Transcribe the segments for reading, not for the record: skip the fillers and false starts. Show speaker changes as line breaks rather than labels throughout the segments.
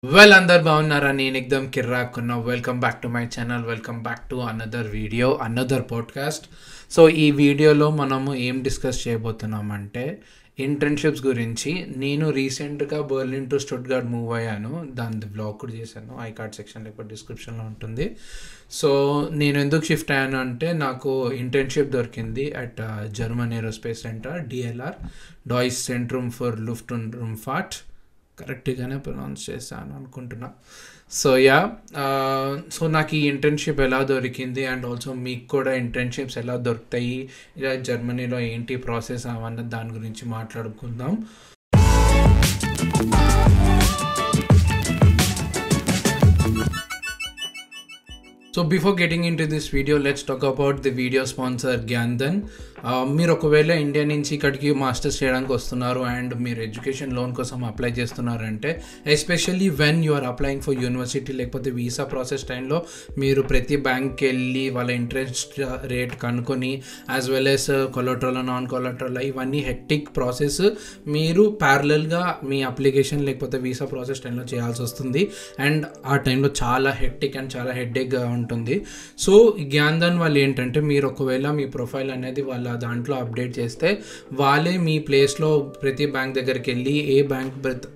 Well అందరు బాగున్నారా? నేను ఎక్దమ్ కిర్రాకున్నా. Welcome back to my channel. Welcome back to another video, another podcast. So ఈ వీడియోలో మనము ఏం డిస్కస్ చేయబోతున్నామంటే ఇంటర్న్షిప్స్ గురించి. నేను రీసెంట్గా బర్లిన్ టు స్టుట్గార్ట్ మూవ్ అయ్యాను. దాని బ్లాగ్ కూడా చేశాను. ఐ కార్డ్ సెక్షన్ లేకపోతే డిస్క్రిప్షన్లో ఉంటుంది. సో నేను ఎందుకు షిఫ్ట్ అయ్యాను అంటే నాకు ఇంటర్న్షిప్ దొరికింది at German aerospace centre, DLR, డాయిస్ సెంట్రమ్ ఫర్ లుఫ్ట్ und Raumfahrt. కరెక్ట్గానే ప్రొనౌన్స్ చేశాను అనుకుంటున్నా. సో సో నాకు ఈ ఇంటర్న్షిప్ ఎలా దొరికింది అండ్ ఆల్సో మీకు కూడా ఇంటర్న్షిప్స్ ఎలా దొరుకుతాయి, ఇలా జర్మనీలో ఏంటి ప్రాసెస్ అవన్న దాని గురించి మాట్లాడుకుందాం. So before getting in to this video, let's talk about the video sponsor GyanDhan. మీరు ఒకవేళ ఇండియా నుంచి ఇక్కడికి మాస్టర్స్ చేయడానికి వస్తున్నారు అండ్ మీరు ఎడ్యుకేషన్ లోన్ కోసం అప్లై చేస్తున్నారంటే, especially when you are applying for university లేకపోతే వీసా ప్రాసెస్ టైంలో మీరు ప్రతి బ్యాంక్కి వెళ్ళి వాళ్ళ ఇంట్రెస్ట్ రేట్ కనుక్కొని as well as collateral, non collateral, ఇవన్నీ హెక్టిక్ ప్రాసెస్ మీరు ప్యారలల్గా మీ అప్లికేషన్ లేకపోతే వీసా ప్రాసెస్ టైంలో చేయాల్సి వస్తుంది. అండ్ ఆ టైంలో చాలా హెక్టిక్ అండ్ చాలా హెడ్ఏక్గా ఉంటుంది. సో గ్యాన్ధన్ వాళ్ళు ఏంటంటే, మీరు ఒకవేళ మీ ప్రొఫైల్ అనేది వాళ్ళ దాంట్లో అప్డేట్ చేస్తే వాళ్ళే మీ ప్లేస్లో ప్రతి బ్యాంక్ దగ్గరికి వెళ్ళి ఏ బ్యాంక్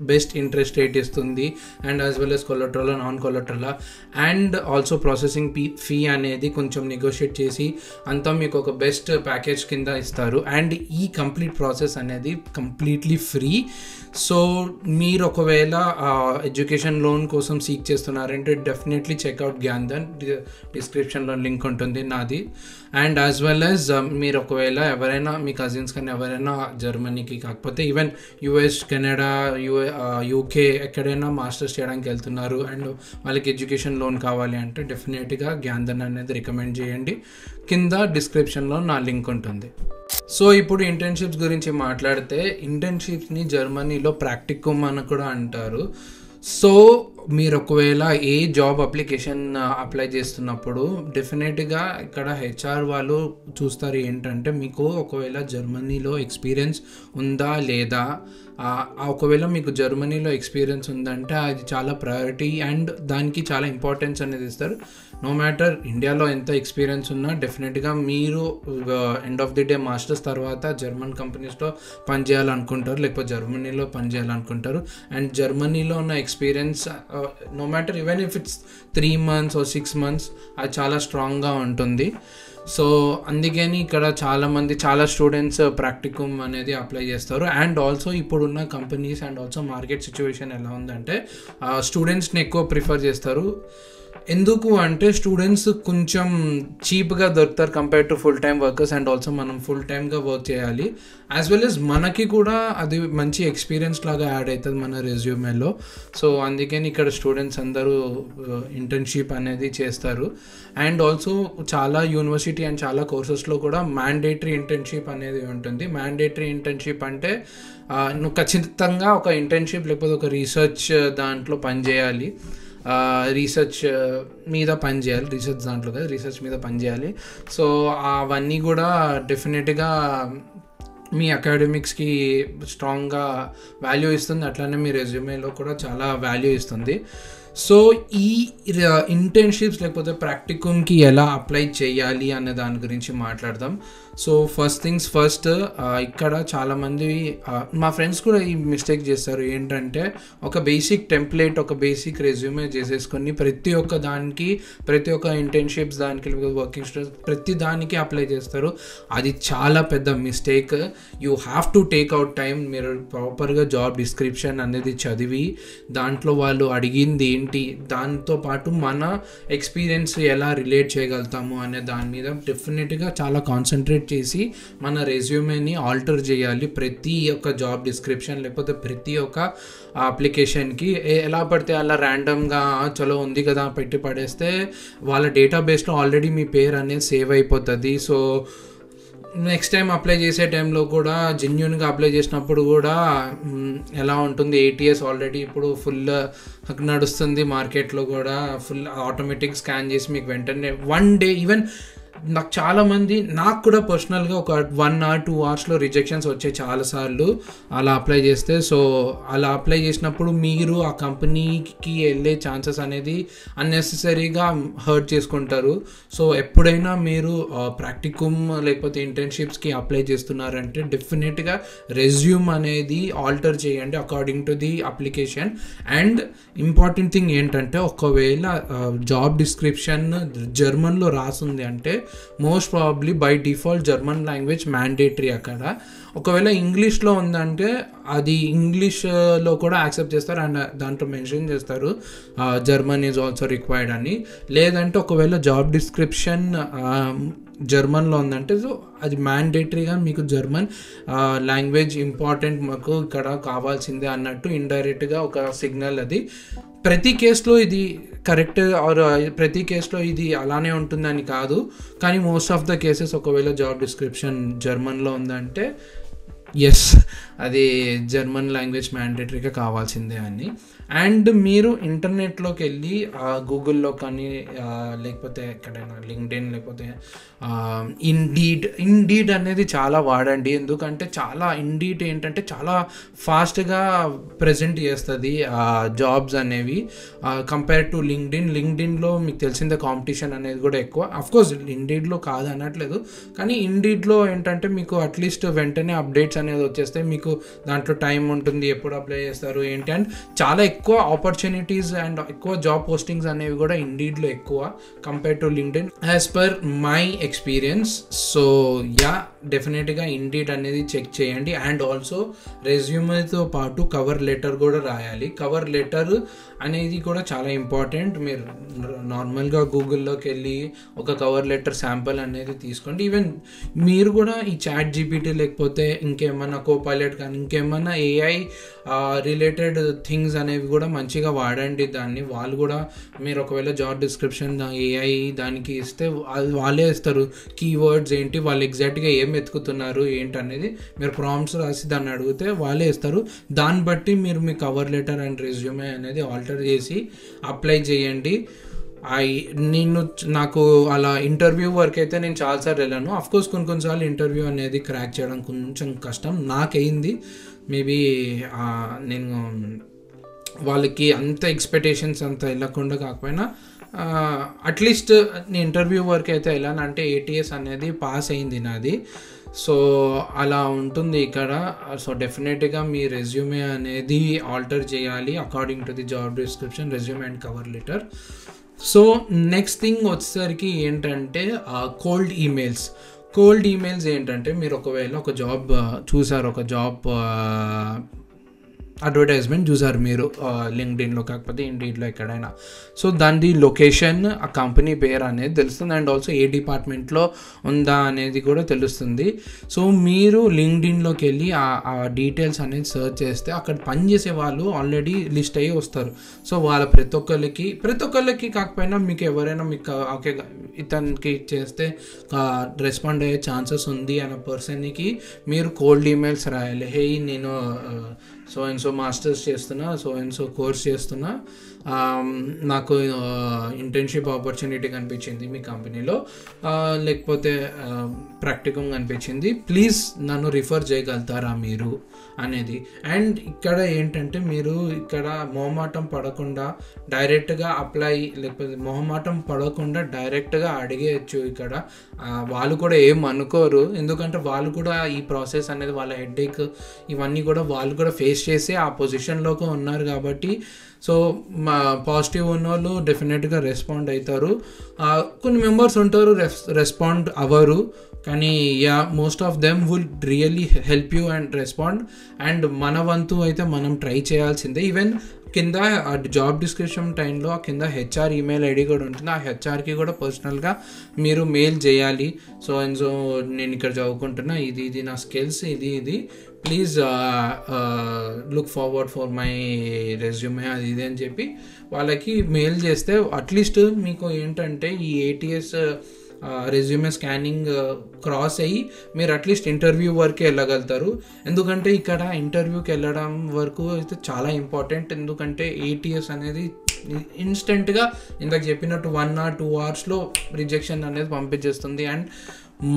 బెస్ట్ ఇంట్రెస్ట్ రేట్ ఇస్తుంది and as well as collateral, non collateral and also processing fee అనేది కొంచెం నెగోషియేట్ చేసి అంతా మీకు ఒక బెస్ట్ ప్యాకేజ్ కింద ఇస్తారు. అండ్ ఈ కంప్లీట్ ప్రాసెస్ అనేది కంప్లీట్లీ ఫ్రీ. సో మీరు ఒకవేళ ఎడ్యుకేషన్ లోన్ కోసం సీక్ చేస్తున్నారంటే డెఫినెట్లీ చెక్అవుట్ గ్యాన్ధన్. డిస్క్రిప్షన్లో లింక్ ఉంటుంది నాది. అండ్ యాజ్ వెల్ యాజ్ మీరు ఒకవేళ ఎవరైనా మీ కజిన్స్ కానీ ఎవరైనా జర్మనీకి కాకపోతే ఈవెన్ యుఎస్, కెనడా, యూకే ఎక్కడైనా మాస్టర్స్ చేయడానికి వెళ్తున్నారు అండ్ వాళ్ళకి ఎడ్యుకేషన్ లోన్ కావాలి అంటే డెఫినెట్గా గ్యాన్ధన్ అనేది రికమెండ్ చేయండి. కింద డిస్క్రిప్షన్లో నా లింక్ ఉంటుంది. సో ఇప్పుడు ఇంటర్న్షిప్స్ గురించి మాట్లాడితే, ఇంటర్న్షిప్స్ని జర్మనీలో ప్రాక్టికమ్ అని కూడా అంటారు. సో మీరు ఒకవేళ ఏ జాబ్ అప్లికేషన్ అప్లై చేస్తున్నప్పుడు డెఫినెట్గా ఇక్కడ హెచ్ఆర్ వాళ్ళు చూస్తారు ఏంటంటే, మీకు ఒకవేళ జర్మనీలో ఎక్స్పీరియన్స్ ఉందా లేదా. ఒకవేళ మీకు జర్మనీలో ఎక్స్పీరియన్స్ ఉందంటే అది చాలా ప్రయారిటీ అండ్ దానికి చాలా ఇంపార్టెన్స్ అనేది ఇస్తారు. నో మ్యాటర్ ఇండియాలో ఎంత ఎక్స్పీరియన్స్ ఉన్నా డెఫినెట్గా మీరు end of the day masters తర్వాత జర్మన్ కంపెనీస్లో పనిచేయాలనుకుంటారు లేకపోతే జర్మనీలో పనిచేయాలనుకుంటారు. అండ్ జర్మనీలో ఉన్న experience no matter even if it's 3 months or 6 months అది చాలా స్ట్రాంగ్గా ఉంటుంది. సో అందుకని ఇక్కడ చాలా స్టూడెంట్స్ ప్రాక్టికమ్ అనేది అప్లై చేస్తారు. అండ్ ఆల్సో ఇప్పుడున్న companies and also market situation ఎలా ఉందంటే స్టూడెంట్స్ని ఎక్కువ ప్రిఫర్ చేస్తారు. ఎందుకు అంటే స్టూడెంట్స్ కొంచెం చీప్గా దొరుకుతారు compare to full time workers. And also మనం ఫుల్ టైమ్గా వర్క్ చేయాలి యాజ్ వెల్ యాజ్ మనకి కూడా అది మంచి ఎక్స్పీరియన్స్ లాగా యాడ్ అవుతుంది మన రెజ్యూమేలో. సో అందుకని ఇక్కడ స్టూడెంట్స్ అందరూ ఇంటర్న్షిప్ అనేది చేస్తారు. అండ్ ఆల్సో చాలా యూనివర్సిటీ అండ్ చాలా కోర్సెస్లో కూడా మ్యాండేటరీ ఇంటర్న్షిప్ అనేది ఉంటుంది. మ్యాండేటరీ ఇంటర్న్షిప్ అంటే నువ్వు ఖచ్చితంగా ఒక ఇంటర్న్షిప్ లేకపోతే ఒక రీసెర్చ్ దాంట్లో పనిచేయాలి. రీసెర్చ్ మీద పనిచేయాలి. రీసెర్చ్ మీద పనిచేయాలి. సో అవన్నీ కూడా డెఫినెట్గా మీ అకాడమిక్స్కి స్ట్రాంగ్గా వాల్యూ ఇస్తుంది. అట్లానే మీ రెజ్యూమేలో కూడా చాలా వాల్యూ ఇస్తుంది. సో ఈ ఇంటర్న్షిప్స్ లేకపోతే ప్రాక్టికమ్కి ఎలా అప్లై చేయాలి అనే దాని గురించి మాట్లాడదాం. సో ఫస్ట్ థింగ్స్ ఫస్ట్, ఇక్కడ చాలామంది మా ఫ్రెండ్స్ కూడా ఈ మిస్టేక్ చేస్తారు. ఏంటంటే ఒక బేసిక్ టెంప్లెట్, ఒక బేసిక్ రెజ్యూమే చేసేసుకొని ప్రతి ఒక్క ఇంటర్న్షిప్స్ దానికి వర్కింగ్ స్టూడెంట్స్ ప్రతి దానికి అప్లై చేస్తారు. అది చాలా పెద్ద mistake. You have to take out time. మీరు ప్రాపర్గా జాబ్ డిస్క్రిప్షన్ అనేది చదివి దాంట్లో వాళ్ళు అడిగింది ఏంటి, దాంతోపాటు మన ఎక్స్పీరియన్స్ ఎలా రిలేట్ చేయగలుగుతాము అనే దాని మీద డెఫినెట్గా చాలా కాన్సన్ట్రేట్ చేసి మన రెజ్యూమేని ఆల్టర్ చేయాలి. ప్రతి ఒక్క జాబ్ డిస్క్రిప్షన్ లేకపోతే ప్రతి ఒక్క అప్లికేషన్కి ఎలా పడితే అలా ర్యాండమ్గా చలో ఉంది కదా పెట్టి పడేస్తే వాళ్ళ డేటాబేస్లో ఆల్రెడీ మీ పేరు అనేది సేవ్ అయిపోతుంది. సో నెక్స్ట్ టైం అప్లై చేసే టైంలో కూడా జెన్యూన్గా అప్లై చేసినప్పుడు కూడా ఎలా ఉంటుంది, ATS ఆల్రెడీ ఇప్పుడు ఫుల్ నడుస్తుంది మార్కెట్లో కూడా. ఫుల్ ఆటోమేటిక్ స్కాన్ చేసి మీకు వెంటనే 1 day ఈవెన్ నాకు చాలామంది, నాకు కూడా పర్సనల్గా ఒక 1 or 2 hours రిజెక్షన్స్ వచ్చాయి చాలాసార్లు అలా అప్లై చేస్తే. సో అలా అప్లై చేసినప్పుడు మీరు ఆ కంపెనీకి వెళ్ళే ఛాన్సెస్ అనేది అన్నెసెసరీగా హర్ట్ చేసుకుంటారు. సో ఎప్పుడైనా మీరు ప్రాక్టికమ్ లేకపోతే ఇంటర్న్షిప్స్కి అప్లై చేస్తున్నారంటే డెఫినెట్గా రెజ్యూమ్ అనేది ఆల్టర్ చేయండి according to the application. And important thing ఏంటంటే, ఒకవేళ జాబ్ డిస్క్రిప్షన్ జర్మన్లో రాసింది అంటే most probably by default German language mandatory అక్కడ. ఒకవేళ ఇంగ్లీష్లో ఉందంటే అది ఇంగ్లీష్లో కూడా యాక్సెప్ట్ చేస్తారు అండ్ దాంట్లో మెన్షన్ చేస్తారు జర్మన్ ఈజ్ ఆల్సో రిక్వైర్డ్ అని. లేదంటే ఒకవేళ జాబ్ డిస్క్రిప్షన్ జర్మన్లో ఉందంటే సో అది మ్యాండేటరీగా మీకు జర్మన్ లాంగ్వేజ్ ఇంపార్టెంట్, మాకు ఇక్కడ కావాల్సిందే అన్నట్టు ఇండైరెక్ట్గా ఒక సిగ్నల్. అది ప్రతి కేసులో ఇది కరెక్ట్ ఆర్ ప్రతి కేసులో ఇది అలానే ఉంటుందని కాదు, కానీ మోస్ట్ ఆఫ్ ద కేసెస్ ఒకవేళ జాబ్ డిస్క్రిప్షన్ జర్మన్లో ఉందంటే ఎస్, అది జర్మన్ లాంగ్వేజ్ మ్యాండేటరీగా కావాల్సిందే అని. అండ్ మీరు ఇంటర్నెట్లోకి వెళ్ళి గూగుల్లో కానీ లేకపోతే ఎక్కడైనా లింక్డ్ఇన్ లేకపోతే ఇండీడ్ అనేది చాలా వాడండి. ఎందుకంటే ఇండీడ్ ఏంటంటే చాలా ఫాస్ట్గా ప్రజెంట్ చేస్తుంది జాబ్స్ అనేవి కంపేర్ టు లింక్డ్ఇన్లో మీకు తెలిసిందే కాంపిటీషన్ అనేది కూడా ఎక్కువ. అఫ్కోర్స్ ఇండీడ్లో కాదు అనట్లేదు, కానీ ఇండీడ్లో ఏంటంటే మీకు అట్లీస్ట్ వెంటనే అప్డేట్స్ అనేది వచ్చేస్తే మీకు దాంట్లో టైం ఉంటుంది, ఎప్పుడు అప్లై చేస్తారు ఏంటి, అండ్ చాలా ఎక్కువ ఆపర్చునిటీస్ అండ్ ఎక్కువ జాబ్ పోస్టింగ్స్ అనేవి కూడా ఇండీడ్లో ఎక్కువ compare to LinkedIn as per my experience. So yeah, డెఫినెట్గా ఇండీడ్ అనేది చెక్ చేయండి. అండ్ ఆల్సో రెజ్యూమ్తో పాటు కవర్ లెటర్ కూడా రాయాలి. కవర్ లెటర్ అనేది కూడా చాలా ఇంపార్టెంట్. మీరు నార్మల్గా గూగుల్లోకి వెళ్ళి ఒక కవర్ లెటర్ శాంపుల్ అనేది తీసుకోండి. ఈవెన్ మీరు కూడా ఈ చాట్ జీపీటీ లేకపోతే ఇంకేమన్నా కోపైలట్ కానీ ఇంకేమన్నా ఏఐ రిలేటెడ్ థింగ్స్ అనేవి కూడా మంచిగా వాడండి. దాన్ని వాళ్ళు కూడా మీరు ఒకవేళ జాబ్ డిస్క్రిప్షన్ ఏఐ దానికి ఇస్తే వాళ్ళే ఇస్తారు కీవర్డ్స్ ఏంటి, వాళ్ళు ఎగ్జాక్ట్గా ఏం వెతుకుతున్నారు ఏంటి అనేది మీరు ప్రాంప్ట్స్ రాసి దాన్ని అడిగితే వాళ్ళే ఇస్తారు. దాన్ని బట్టి మీరు మీ కవర్ లెటర్ అండ్ రెజ్యూమే అనేది ఆల్టర్ చేసి అప్లై చేయండి. నాకు అలా ఇంటర్వ్యూ వరకు అయితే నేను చాలాసార్లు వెళ్ళాను. అఫ్కోర్స్ కొన్నిసార్లు ఇంటర్వ్యూ అనేది క్రాక్ చేయడం కొంచెం కష్టం, నాకైంది. మేబీ నేను వాళ్ళకి అంత ఎక్స్పెక్టేషన్స్ అంత వెళ్ళకుండా కాకపోయినా అట్లీస్ట్ నేను ఇంటర్వ్యూ వరకు అయితే వెళ్ళాను. అంటే ATS అనేది పాస్ అయింది నాది. సో అలా ఉంటుంది ఇక్కడ. సో డెఫినెట్గా మీ రెజ్యూమే అనేది ఆల్టర్ చేయాలి according to the job description, resume and cover letter. So next thing వచ్చేసరికి ఏంటంటే కోల్డ్ ఈమెయిల్స్ ఏంటంటే, మీరు ఒకవేళ ఒక జాబ్ చూసారు, ఒక జాబ్ అడ్వర్టైజ్మెంట్ చూసారు మీరు లింక్డ్ఇన్లో కాకపోతే ఇండీడ్లో ఎక్కడైనా. సో దాని లొకేషన్, ఆ కంపెనీ పేరు అనేది తెలుస్తుంది అండ్ ఆల్సో ఏ డిపార్ట్మెంట్లో ఉందా అనేది కూడా తెలుస్తుంది. సో మీరు లింక్డ్ఇన్లోకి వెళ్ళి ఆ డీటెయిల్స్ అనేది సెర్చ్ చేస్తే అక్కడ పనిచేసే వాళ్ళు ఆల్రెడీ లిస్ట్ అయ్యి వస్తారు. సో వాళ్ళ ప్రతి ఒక్కళ్ళకి కాకపోయినా మీకు ఎవరైనా మీకు ఓకే ఇతనికి చేస్తే రెస్పాండ్ అయ్యే ఛాన్సెస్ ఉంది అన్న పర్సన్కి మీరు కోల్డ్ ఈమెయిల్స్ రాయాలి. హే, నేను సో అండ్ సో మాస్టర్స్ చేస్తున్నా, సో అండ్ సో కోర్స్ చేస్తున్నా, నాకు ఇంటర్న్షిప్ ఆపర్చునిటీ కనిపించింది మీ కంపెనీలో, లేకపోతే ప్రాక్టికమ్ కనిపించింది, ప్లీజ్ నన్ను రిఫర్ చేయగలుగుతారా మీరు అనేది. అండ్ ఇక్కడ ఏంటంటే మీరు ఇక్కడ మొహమాటం పడకుండా డైరెక్ట్గా అప్లై, లేకపోతే మొహమాటం పడకుండా డైరెక్ట్గా అడిగేయచ్చు. ఇక్కడ వాళ్ళు కూడా ఏం అనుకోరు, ఎందుకంటే వాళ్ళు కూడా ఈ ప్రాసెస్ అనేది వాళ్ళ హెడ్ఏక్ ఇవన్నీ కూడా వాళ్ళు కూడా ఫేస్ చేసి ఆ పొజిషన్లోకి ఉన్నారు కాబట్టి. సో పాజిటివ్ ఉన్న వాళ్ళు డెఫినెట్గా రెస్పాండ్ అవుతారు. కొన్ని మెంబర్స్ ఉంటారు రెస్పాండ్ అవ్వరు, కానీ yeah most of them will really help you and respond. And మన వంతు అయితే మనం ట్రై చేయాల్సిందే. ఈవెన్ కింద జాబ్ డిస్క్రిప్షన్ టైంలో కింద HR ఈమెయిల్ ఐడి కూడా ఉంటుంది. ఆ HRకి కూడా పర్సనల్గా మీరు మెయిల్ చేయాలి. సో అండ్ సో నేను ఇక్కడ చదువుకుంటున్నా, ఇది నా స్కిల్స్, ఇది please look forward for my resume అది ఇది అని చెప్పి వాళ్ళకి మెయిల్ చేస్తే అట్లీస్ట్ మీకు ఏంటంటే ఈ ATS రెజ్యూమే స్కానింగ్ క్రాస్ అయ్యి మీరు అట్లీస్ట్ ఇంటర్వ్యూ వరకు వెళ్ళగలుగుతారు. ఎందుకంటే ఇక్కడ ఇంటర్వ్యూకి వెళ్ళడం వరకు అయితే చాలా ఇంపార్టెంట్, ఎందుకంటే ATS అనేది ఇన్స్టెంట్గా ఇందాక చెప్పినట్టు 1 or 2 hours రిజెక్షన్ అనేది పంపించేస్తుంది. అండ్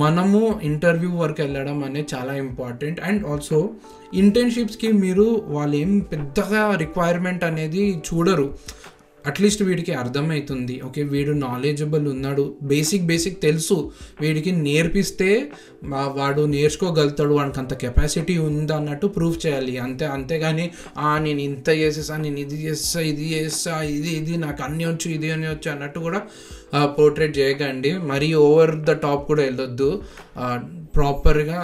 మనము ఇంటర్వ్యూ వరకు వెళ్ళడం అనేది చాలా ఇంపార్టెంట్. అండ్ ఆల్సో ఇంటర్న్షిప్స్కి మీరు వాళ్ళు ఏం పెద్దగా రిక్వైర్మెంట్ అనేది చూడరు. అట్లీస్ట్ వీడికి అర్థమవుతుంది, ఓకే వీడు నాలెడ్జబుల్ ఉన్నాడు, బేసిక్ తెలుసు, వీడికి నేర్పిస్తే వాడు నేర్చుకోగలుగుతాడు, వాడికి అంత కెపాసిటీ ఉంది అన్నట్టు ప్రూవ్ చేయాలి. అంతేగాని నేను ఇంత చేసేసా, నేను ఇది చేస్తా, ఇది చేస్తా, ఇది నాకు అన్నీ వచ్చు, ఇది అని వచ్చు అన్నట్టు కూడా పోర్ట్రేట్ చేయకండి. మరీ ఓవర్ ద టాప్ కూడా వెళ్ళొద్దు. ప్రాపర్గా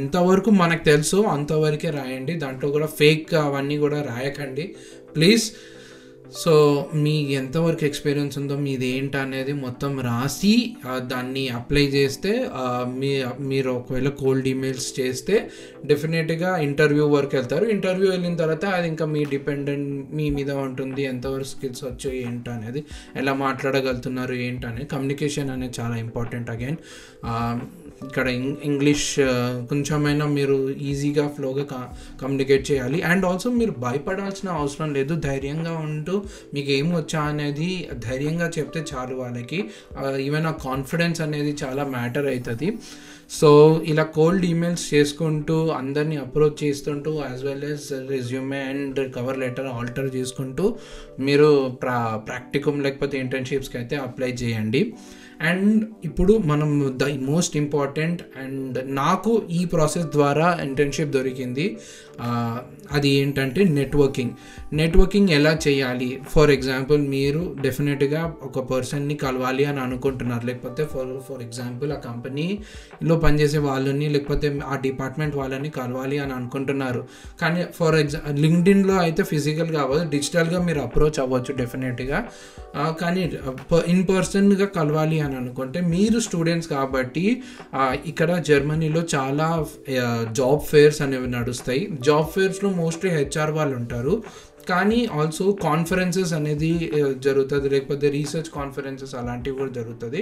ఎంతవరకు మనకు తెలుసు అంతవరకే రాయండి. దాంట్లో కూడా ఫేక్ అవన్నీ కూడా రాయకండి ప్లీజ్. సో మీ ఎంతవరకు ఎక్స్పీరియన్స్ ఉందో మీది ఏంటి అనేది మొత్తం రాసి దాన్ని అప్లై చేస్తే మీరు ఒకవేళ కోల్డ్ ఈమెయిల్స్ చేస్తే డెఫినెట్గా ఇంటర్వ్యూ వరకు వెళ్తారు. ఇంటర్వ్యూ వెళ్ళిన తర్వాత అది ఇంకా మీ మీద ఉంటుంది, ఎంతవరకు స్కిల్స్ వచ్చాయి ఏంటి అనేది, ఎలా మాట్లాడగలుగుతున్నారు ఏంటి అనేది. కమ్యూనికేషన్ అనేది చాలా ఇంపార్టెంట్. అగైన్ ఇక్కడ ఇంగ్లీష్ కొంచెమైనా మీరు ఈజీగా ఫ్లోగా కమ్యూనికేట్ చేయాలి. అండ్ ఆల్సో మీరు భయపడాల్సిన అవసరం లేదు. ధైర్యంగా ఉంటూ మీకు ఏం వచ్చా అనేది ధైర్యంగా చెప్తే చాలు వాళ్ళకి. ఈవెన్ ఆ కాన్ఫిడెన్స్ అనేది చాలా మ్యాటర్ అవుతుంది. సో ఇలా కోల్డ్ ఈమెయిల్స్ చేసుకుంటూ అందరినీ అప్రోచ్ చేస్తుంటూ as well as resume and cover letter alter చేసుకుంటూ మీరు ప్రాక్టికమ్ లేకపోతే ఇంటర్న్షిప్స్కి అయితే అప్లై చేయండి. అండ్ ఇప్పుడు మనం ద మోస్ట్ ఇంపార్టెంట్ అండ్ నాకు ఈ ప్రాసెస్ ద్వారా ఇంటర్న్షిప్ దొరికింది, అది ఏంటంటే నెట్వర్కింగ్ ఎలా చేయాలి. ఫర్ ఎగ్జాంపుల్ మీరు డెఫినెట్గా ఒక పర్సన్ని కలవాలి అని అనుకుంటున్నారు, లేకపోతే ఫర్ ఎగ్జాంపుల్ ఆ కంపెనీలో పనిచేసే వాళ్ళని లేకపోతే ఆ డిపార్ట్మెంట్ వాళ్ళని కలవాలి అని అనుకుంటున్నారు. కానీ లింక్డ్ఇన్లో అయితే ఫిజికల్గా అవ్వదు, డిజిటల్గా మీరు అప్రోచ్ అవ్వచ్చు డెఫినెట్గా. కానీ ఇన్ పర్సన్గా కలవాలి అని అనుకుంటే మీరు స్టూడెంట్స్ కాబట్టి ఇక్కడ జర్మనీలో చాలా జాబ్ ఫేర్స్ అనేవి నడుస్తాయి. జాబ్ ఫేర్స్లో మోస్ట్లీ హెచ్ఆర్ వాళ్ళు ఉంటారు, కానీ ఆల్సో కాన్ఫరెన్సెస్ అనేది జరుగుతుంది, లేకపోతే రీసెర్చ్ కాన్ఫరెన్సెస్ అలాంటివి కూడా జరుగుతుంది.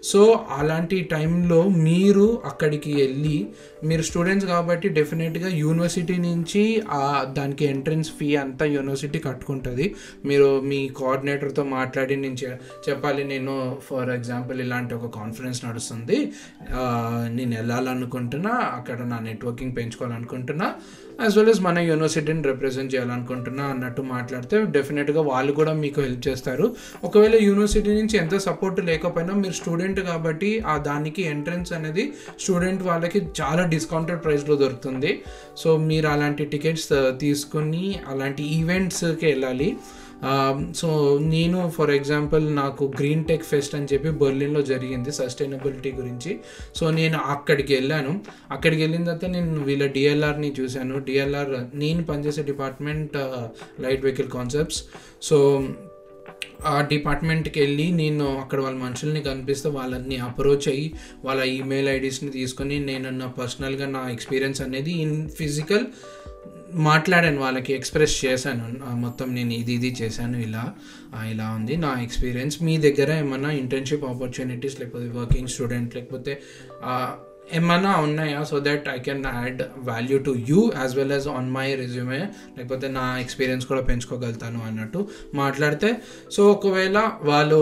సో అలాంటి టైంలో మీరు అక్కడికి వెళ్ళి, మీరు స్టూడెంట్స్ కాబట్టి డెఫినెట్గా యూనివర్సిటీ నుంచి దానికి ఎంట్రన్స్ ఫీ అంతా యూనివర్సిటీ కట్టుకుంటుంది. మీరు మీ కోఆర్డినేటర్తో మాట్లాడి నేను చెప్పాలి, నేను ఫర్ ఎగ్జాంపుల్ ఇలాంటి ఒక కాన్ఫరెన్స్ నడుస్తుంది, నేను వెళ్ళాలనుకుంటున్నా, అక్కడ నా నెట్వర్కింగ్ పెంచుకోవాలనుకుంటున్నా, యాజ్ వెల్ యాజ్ మన యూనివర్సిటీని రిప్రజెంట్ చేయాలనుకుంటున్నా అన్నట్టు మాట్లాడితే డెఫినెట్గా వాళ్ళు కూడా మీకు హెల్ప్ చేస్తారు. ఒకవేళ యూనివర్సిటీ నుంచి ఎంత సపోర్ట్ లేకపోయినా మీరు స్టూడెంట్ కాబట్టి దానికి ఎంట్రన్స్ అనేది స్టూడెంట్ వాళ్ళకి చాలా డిస్కౌంటెడ్ ప్రైస్లో దొరుకుతుంది. సో మీరు అలాంటి టికెట్స్ తీసుకుని అలాంటి ఈవెంట్స్కి వెళ్ళాలి. సో నేను ఫర్ ఎగ్జాంపుల్ నాకు గ్రీన్ టెక్ ఫెస్ట్ అని చెప్పి బెర్లిన్లో జరిగింది సస్టైనబిలిటీ గురించి. సో నేను అక్కడికి వెళ్ళాను. అక్కడికి వెళ్ళిన తర్వాత నేను వీళ్ళ డిఎల్ఆర్ని చూశాను. డిఎల్ఆర్ నేను పనిచేసే department light vehicle concepts. So ఆ డిపార్ట్మెంట్కి వెళ్ళి నేను అక్కడ వాళ్ళ మనుషుల్ని కనిపిస్తే వాళ్ళని అప్రోచ్ అయ్యి వాళ్ళ ఈమెయిల్ ఐడీస్ని తీసుకొని నేను నా పర్సనల్గా నా ఎక్స్పీరియన్స్ అనేది ఇన్ ఫిజికల్ మాట్లాడాను, వాళ్ళకి ఎక్స్ప్రెస్ చేశాను మొత్తం నేను ఇది చేశాను, ఇలా ఉంది నా ఎక్స్పీరియన్స్. మీ దగ్గర ఏమన్నా ఇంటర్న్షిప్ ఆపర్చునిటీస్ లేకపోతే వర్కింగ్ స్టూడెంట్ లేకపోతే ఏమన్నా ఉన్నాయా, so that I can add value to you as well as on my resume, లేకపోతే నా ఎక్స్పీరియన్స్ కూడా పెంచుకోగలుగుతాను అన్నట్టు మాట్లాడితే. సో ఒకవేళ వాళ్ళు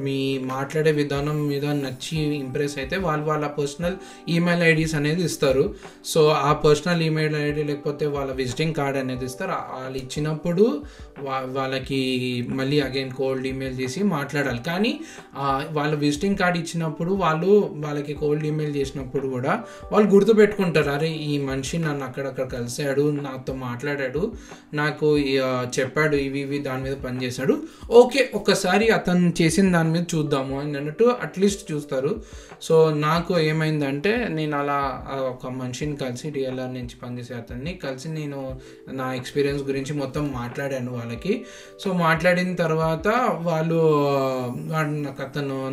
మీ మాట్లాడే విధానం మీద నచ్చి ఇంప్రెస్ అయితే వాళ్ళ పర్సనల్ ఈమెయిల్ ఐడీస్ అనేది ఇస్తారు. సో ఆ పర్సనల్ ఈమెయిల్ ఐడి లేకపోతే వాళ్ళ విజిటింగ్ కార్డ్ అనేది ఇస్తారు. వాళ్ళు ఇచ్చినప్పుడు వాళ్ళకి మళ్ళీ అగైన్ కోల్డ్ ఈమెయిల్ చేసి మాట్లాడాలి. కానీ వాళ్ళ విజిటింగ్ కార్డ్ ఇచ్చినప్పుడు వాళ్ళకి కోల్డ్ ఈమెయిల్ చేసినప్పుడు కూడా వాళ్ళు గుర్తుపెట్టుకుంటారు, అరే ఈ మనిషి నన్ను అక్కడక్కడ కలిసాడు, నాతో మాట్లాడాడు, నాకు చెప్పాడు ఇవి దాని మీద పనిచేశాడు, ఓకే ఒక్కసారి అతను చేసిన దాని మీద చూద్దాము అని అన్నట్టు అట్లీస్ట్ చూస్తారు. సో నాకు ఏమైందంటే నేను అలా ఒక మనిషిని కలిసి డిఎల్ఆర్ నుంచి పనిచేసే అతన్ని కలిసి నేను నా ఎక్స్పీరియన్స్ గురించి మొత్తం మాట్లాడాను వాళ్ళకి. సో మాట్లాడిన తర్వాత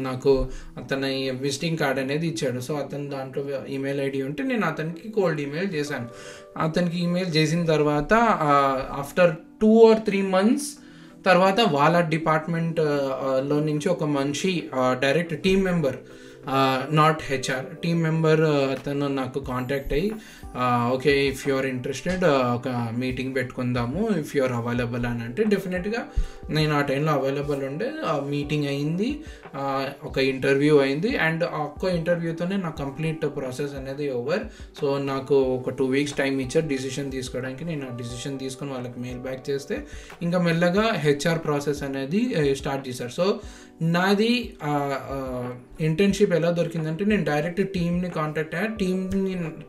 నాకు అతని విజిటింగ్ కార్డ్ అనేది ఇచ్చాడు. సో అతను దాంట్లో ఈమెయిల్ ఐడి ఉంటే నేను అతనికి కోల్డ్ ఈమెయిల్ చేశాను. అతనికి ఈమెయిల్ చేసిన తర్వాత ఆఫ్టర్ 2 or 3 months తర్వాత వాళ్ళ డిపార్ట్మెంట్లో నుంచి ఒక మనిషి direct team member not HR team member అతను నాకు కాంటాక్ట్ అయ్యి okay if you are interested ఒక మీటింగ్ పెట్టుకుందాము ఇఫ్ యు ఆర్ అవైలబుల్ అని అంటే డెఫినెట్గా నేను ఆ టైంలో అవైలబుల్ ఉండే మీటింగ్ అయింది, ఒక ఇంటర్వ్యూ అయింది అండ్ ఒక్క ఇంటర్వ్యూతోనే నా కంప్లీట్ ప్రాసెస్ అనేది ఓవర్. సో నాకు ఒక 2 weeks టైం ఇచ్చారు డిసిషన్ తీసుకోవడానికి. నేను ఆ డిసిషన్ తీసుకొని వాళ్ళకి మెయిల్ బ్యాక్ చేస్తే ఇంకా మెల్లగా హెచ్ఆర్ ప్రాసెస్ అనేది స్టార్ట్ చేశారు. సో నాది ఇంటర్న్షిప్ ఎలా దొరికిందంటే నేను డైరెక్ట్ టీమ్ని కాంటాక్ట్ అయ్యా,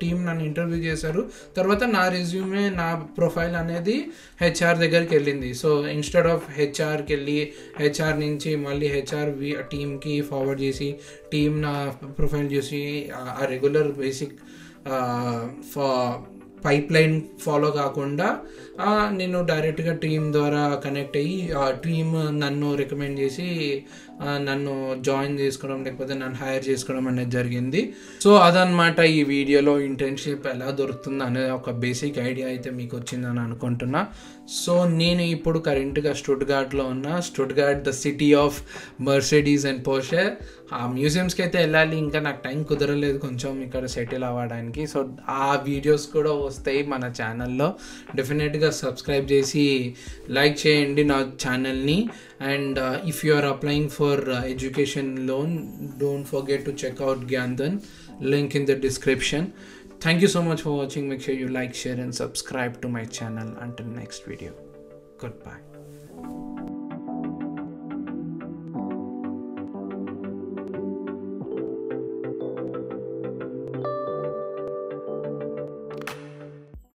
టీమ్ నన్ను ఇంటర్వ్యూ చేశారు. తర్వాత నా రెజ్యూమే నా ప్రొఫైల్ అనేది హెచ్ఆర్ దగ్గరికి వెళ్ళింది. సో ఇన్స్టెడ్ ఆఫ్ హెచ్ఆర్కి వెళ్ళి హెచ్ఆర్ నుంచి మళ్ళీ హెచ్ఆర్ టీమ్కి ఫార్వర్డ్ చేసి టీమ్ నా ప్రొఫైల్ చూసి ఆ regular basic pipe line follow కాకుండా నేను డైరెక్ట్గా టీమ్ ద్వారా కనెక్ట్ అయ్యి ఆ టీమ్ నన్ను రికమెండ్ చేసి నన్ను జాయిన్ చేసుకోవడం లేకపోతే నన్ను హైర్ చేసుకోవడం అనేది జరిగింది. సో అదనమాట ఈ వీడియోలో ఇంటర్న్షిప్ ఎలా దొరుకుతుంది అనేది ఒక బేసిక్ ఐడియా అయితే మీకు వచ్చిందని అనుకుంటున్నా. సో నేను ఇప్పుడు కరెంట్గా స్టుట్గార్ట్లో ఉన్న. Stuttgart the city of Mercedes and Porsche. ఆ మ్యూజియంస్కి అయితే వెళ్ళాలి, ఇంకా నాకు టైం కుదరలేదు కొంచెం ఇక్కడ సెటిల్ అవ్వడానికి. సో ఆ వీడియోస్ కూడా వస్తాయి మన ఛానల్లో, డెఫినెట్గా సబ్స్క్రైబ్ చేసి లైక్ చేయండి నా ఛానల్ని. And if you are applying for education loan, don't forget to check out Gyanthan, link in the description. Thank you so much for watching. Make sure you like, share and subscribe to my channel. Until next video, goodbye.